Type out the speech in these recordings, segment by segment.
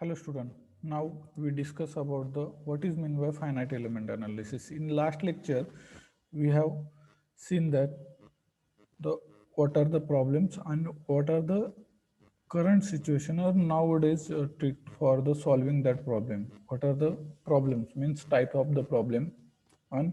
Hello student. Now we discuss about the what is meant by finite element analysis. In last lecture, we have seen that the what are the problems and what are the current situation or nowadays trick for the solving that problem. What are the problems means type of the problem and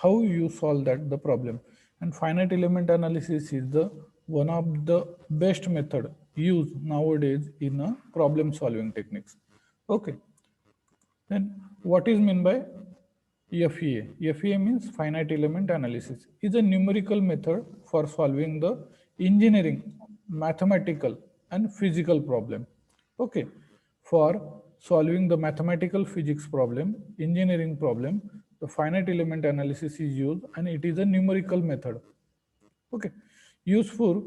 how you solve that the problem. And finite element analysis is the one of the best method used nowadays in a problem solving techniques. Okay, then what is meant by FEA? FEA means finite element analysis. Is a numerical method for solving the engineering, mathematical and physical problem. Okay, for solving the mathematical physics problem, engineering problem, the finite element analysis is used and it is a numerical method. Okay, useful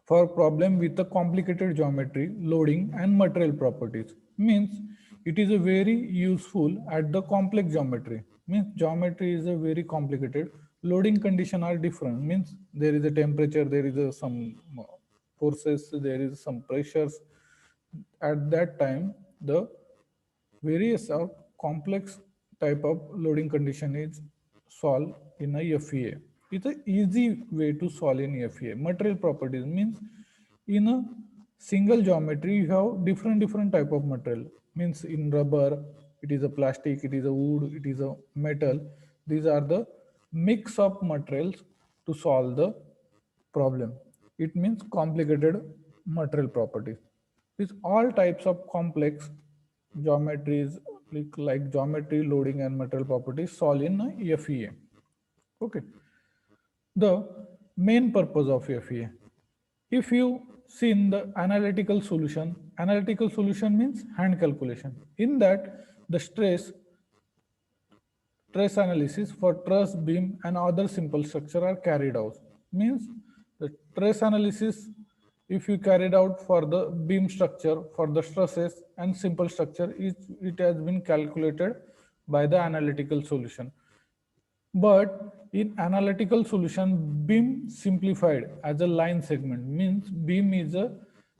for problem with a complicated geometry, loading and material properties. Means it is a very useful at the complex geometry. Means geometry is a very complicated. Loading condition are different. Means there is a temperature, there is some forces, there is some pressures. At that time, the various or complex type of loading condition is solved in a FEA. It's an easy way to solve in FEA. Material properties means in a single geometry you have different type of material. Means in rubber, it is a plastic, it is a wood, it is a metal. These are the mix of materials to solve the problem. It means complicated material properties. These all types of complex geometries like geometry, loading and material properties solved in a FEA. Okay. The main purpose of FEA. If you see in the analytical solution means hand calculation. In that, the stress analysis for truss, beam, and other simple structure are carried out. Means the stress analysis, if you carried out for the beam structure, for the stresses and simple structure, it has been calculated by the analytical solution. But in analytical solution, beam simplified as a line segment means beam is a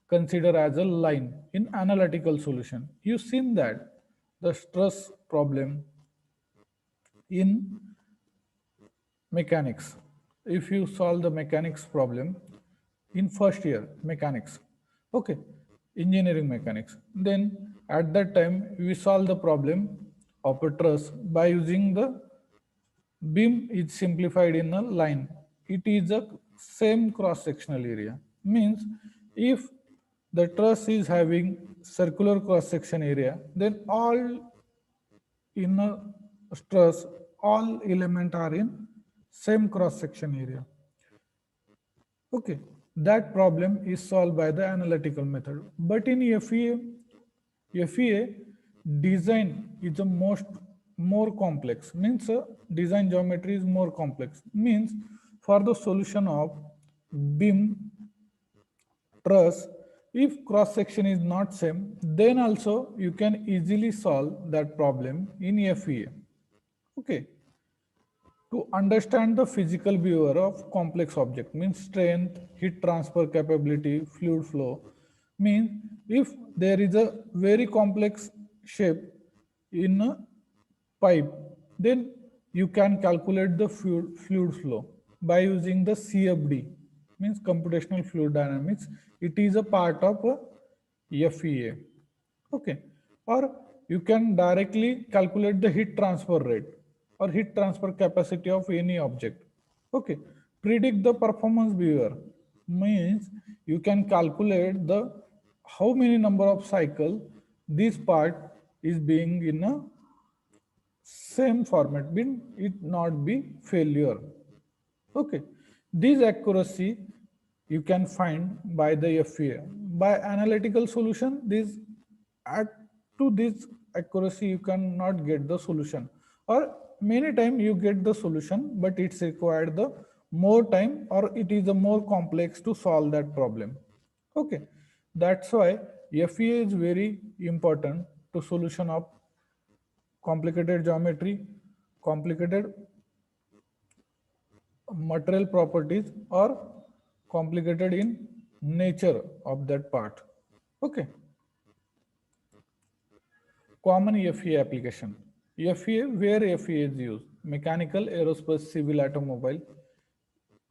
considered as a line in analytical solution. You've seen that the stress problem in mechanics. If you solve the mechanics problem in first year mechanics, okay, engineering mechanics, then at that time we solve the problem of a truss by using the beam is simplified in a line. It is a same cross sectional area. Means if the truss is having circular cross section area, then all in a truss, all element are in same cross section area. Okay, that problem is solved by the analytical method. But in FEA design is the more complex. Means design geometry is more complex. Means for the solution of beam truss, if cross section is not same, then also you can easily solve that problem in FEA. Okay. To understand the physical behavior of complex object means strength, heat transfer capability, fluid flow. Means if there is a very complex shape in a pipe, then you can calculate the fluid flow by using the CFD, means computational fluid dynamics. It is a part of a FEA. Okay, or you can directly calculate the heat transfer rate or heat transfer capacity of any object. Okay, predict the performance behavior means you can calculate the how many number of cycle this part is being in a same format, mean it not be failure. Okay, this accuracy you can find by the FEA. By analytical solution, this at to this accuracy you cannot get the solution, or many time you get the solution, but it's required the more time or it is a more complex to solve that problem. Okay, that's why FEA is very important to solution of complicated geometry, complicated material properties or complicated in nature of that part. Okay, Common FEA application. FEA, where FEA is used, mechanical, aerospace, civil, automobile.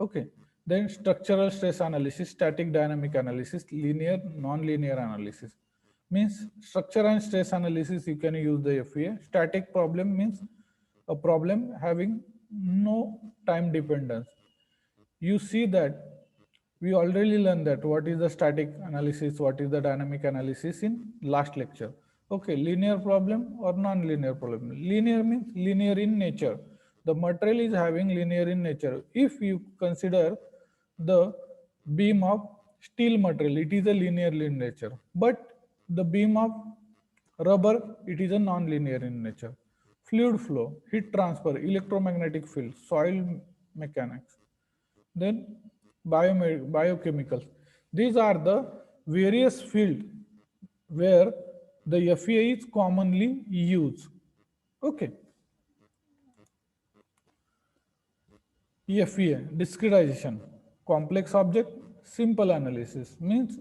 Okay. Then structural stress analysis, static dynamic analysis, linear, non-linear analysis. Means structure and stress analysis, you can use the FEA. Static problem means a problem having no time dependence. You see that we already learned that what is the static analysis, what is the dynamic analysis in last lecture. Okay, linear problem or non-linear problem. Linear means linear in nature. The material is having linear in nature. If you consider the beam of steel material, it is a linear in nature. But the beam of rubber, it is a non-linear in nature. Fluid flow, heat transfer, electromagnetic field, soil mechanics. Then biochemicals. These are the various fields where the FEA is commonly used. Okay. FEA, discretization, complex object, simple analysis. Means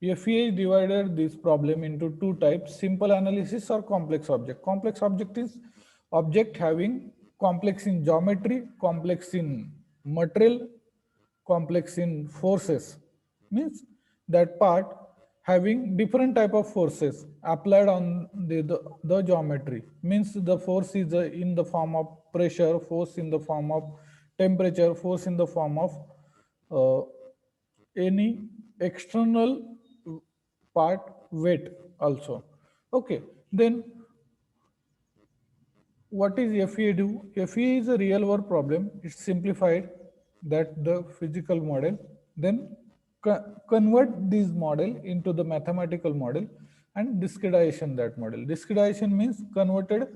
FEA divided this problem into two types, simple analysis or complex object. Complex object is object having complex in geometry, complex in material, complex in forces. Means that part having different type of forces applied on the geometry. Means the force is in the form of pressure, force in the form of temperature, force in the form of uh, any external part weight also. Okay, then what is FEA do? FEA is a real world problem. It's simplified that the physical model, then convert this model into the mathematical model and discretization that model. Discretization means converted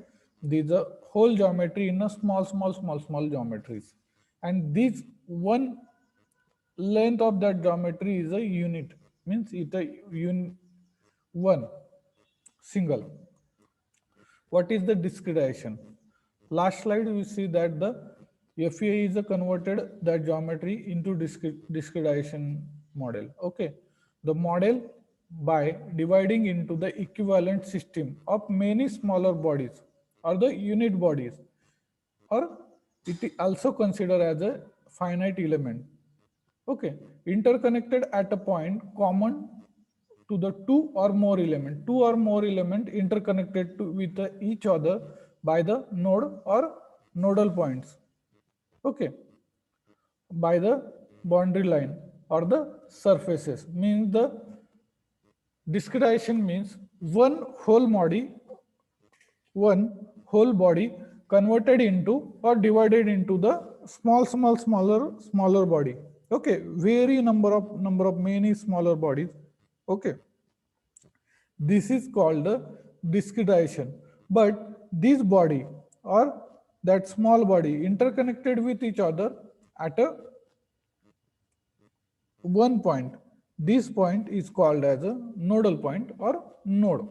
the whole geometry in a small geometries. And this one length of that geometry is a unit, means it a one single. What is the discretization? Last slide we see that the FEA is a converted that geometry into discretization model. Okay, the model by dividing into the equivalent system of many smaller bodies or the unit bodies, or it is also considered as a finite element. Okay, interconnected at a point common to the two or more element interconnected with each other by the node or nodal points. Okay, by the boundary line or the surfaces. Means the discretization means one whole body converted into or divided into the smaller body. Okay, very number of many smaller bodies. Okay, this is called the discretization. But this body or that small body interconnected with each other at a one point. This point is called as a nodal point or node.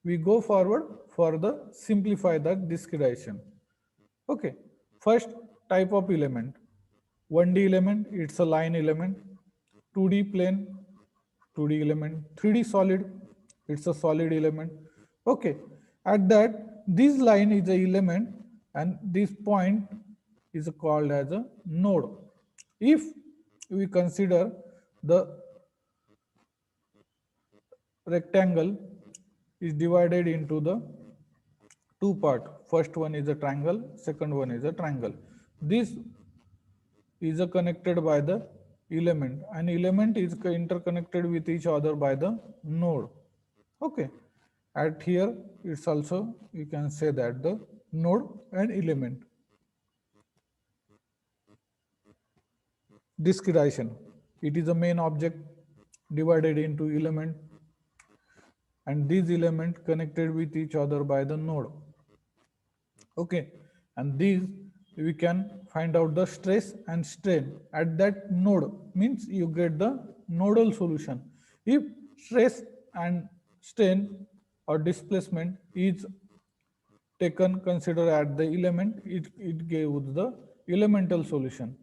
We go forward for the simplify that discretization. Okay, first type of element, 1D element, it's a line element. 2D plane, 2D element. 3D solid, it's a solid element. Okay, at that this line is a element and this point is called as a node. If we consider the rectangle is divided into the two part, first one is a triangle, second one is a triangle. This is a connected by the element, and element is interconnected with each other by the node. Okay, at here it's also you can say that the node and element. Discretization, it is a main object divided into element, and these element connected with each other by the node. Okay, and these we can find out the stress and strain at that node, means you get the nodal solution. If stress and strain or displacement is taken consider at the element, it gives the elemental solution.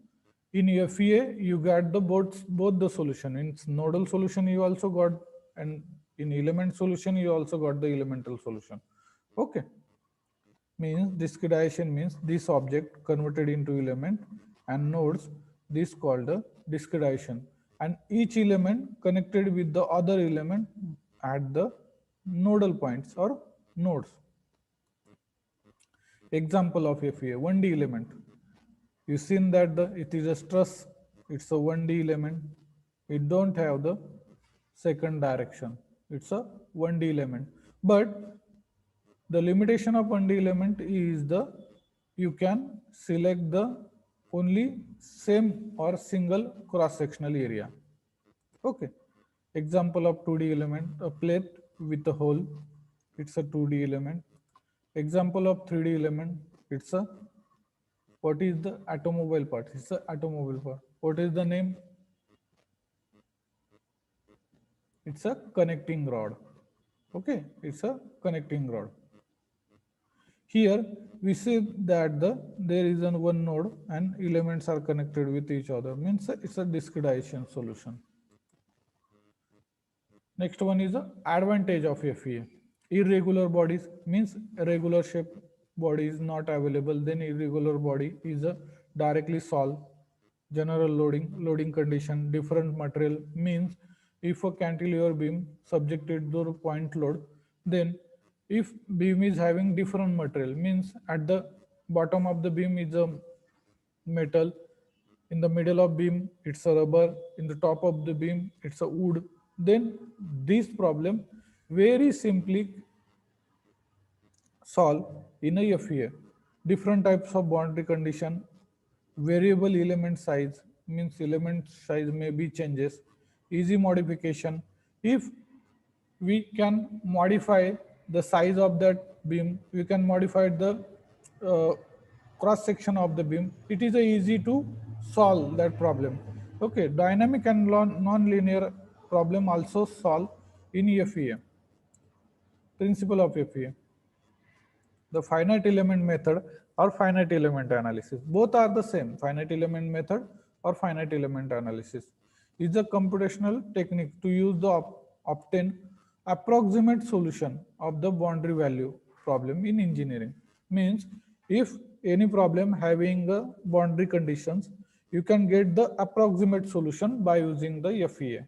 In FEA you got the both the solution. In nodal solution you also got an In element solution, you also got the elemental solution. Okay. Means discretization means this object converted into element, and nodes, this called the discretization. And each element connected with the other element at the nodal points or nodes. Example of FEA, 1D element. You've seen that it is a stress, it's a 1D element. It don't have the second direction. It's a 1D element. But the limitation of 1D element is you can select the only same or single cross-sectional area. Okay. Example of 2D element, a plate with a hole. It's a 2D element. Example of 3D element, it's a, what is the automobile part? It's a automobile part. What is the name? It's a connecting rod. Okay, it's a connecting rod. Here we see that there is one node and elements are connected with each other, means it's a discretization solution. Next one is the advantage of FEA. Irregular bodies means regular shape body is not available, then irregular body is directly solved. General loading condition, different material means if a cantilever beam subjected to point load, then if beam is having different material, means at the bottom of the beam is a metal, in the middle of beam it's a rubber, in the top of the beam it's a wood, then this problem very simply solve in a FEA. Different types of boundary condition, variable element size means element size may be changes, easy modification. If we can modify the size of that beam, we can modify the uh, cross section of the beam, it is easy to solve that problem. Okay, dynamic and non-linear problem also solve in FEA. Principle of FEA. The finite element method or finite element analysis, both are the same. Finite element method or finite element analysis is a computational technique to use the obtain approximate solution of the boundary value problem in engineering. Means if any problem having boundary conditions, you can get the approximate solution by using the FEA.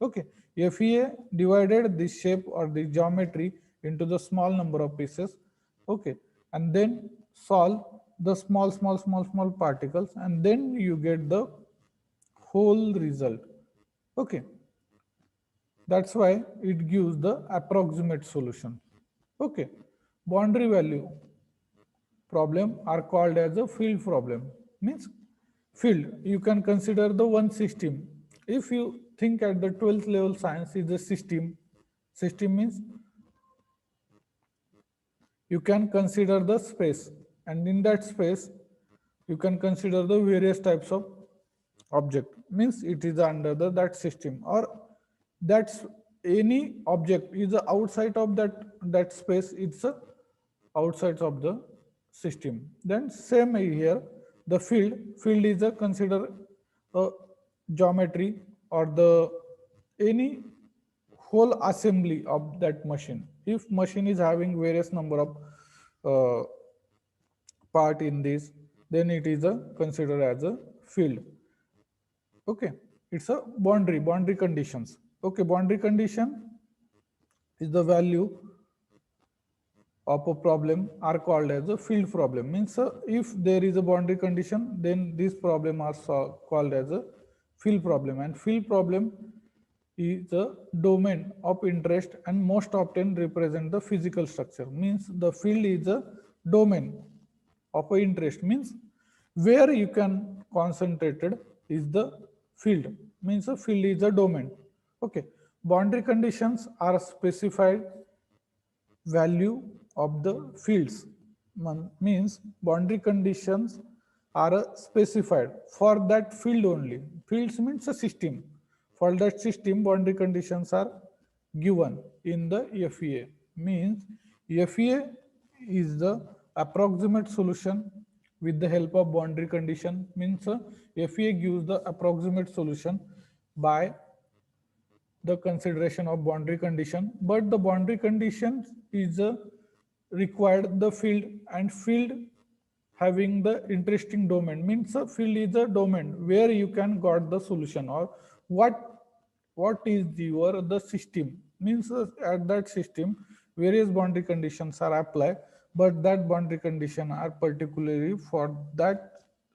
Okay, FEA divided the shape or the geometry into the small number of pieces. Okay, and then solve the small particles, and then you get the whole result. Okay, that's why it gives the approximate solution. Okay, boundary value problem are called as a field problem. Means field, you can consider the one system. If you think at the 12th level science is a system means you can consider the space, and in that space you can consider the various types of object, means it is under that system, or that's any object is outside of that space, it's outside of the system. Then same here, the field is a consider a geometry or the any whole assembly of that machine. If machine is having various number of uh, part in this, then it is a considered as a field. Okay, it's a boundary conditions. Okay, boundary condition is the value of a problem are called as a field problem. Means if there is a boundary condition, then this problem are called as a field problem, and field problem is a domain of interest and most often represent the physical structure. Means the field is a domain of interest, means where you can concentrated is the field, means a field is a domain. Okay, boundary conditions are specified value of the fields, means boundary conditions are specified for that field only. Fields means a system. For that system, boundary conditions are given in the FEA. Means FEA is the approximate solution with the help of boundary condition. Means FEA gives the approximate solution by the consideration of boundary condition, but the boundary condition is required the field, and field having the interesting domain means a field is a domain where you can got the solution, or what is your the system means at that system various boundary conditions are applied, but that boundary condition are particularly for that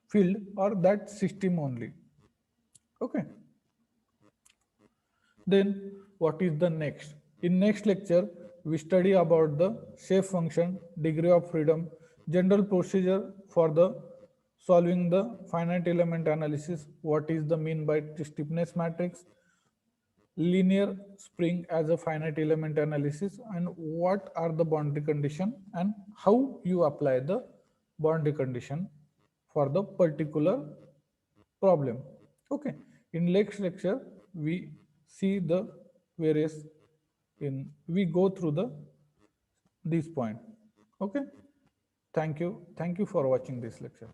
field or that system only. Okay. Then what is the next? In next lecture, we study about the shape function, degree of freedom, general procedure for the solving the finite element analysis, what is the mean by stiffness matrix, linear spring as a finite element analysis, and what are the boundary condition and how you apply the boundary condition for the particular problem. Okay. In next lecture, we see the various we go through this point. Okay. Thank you for watching this lecture.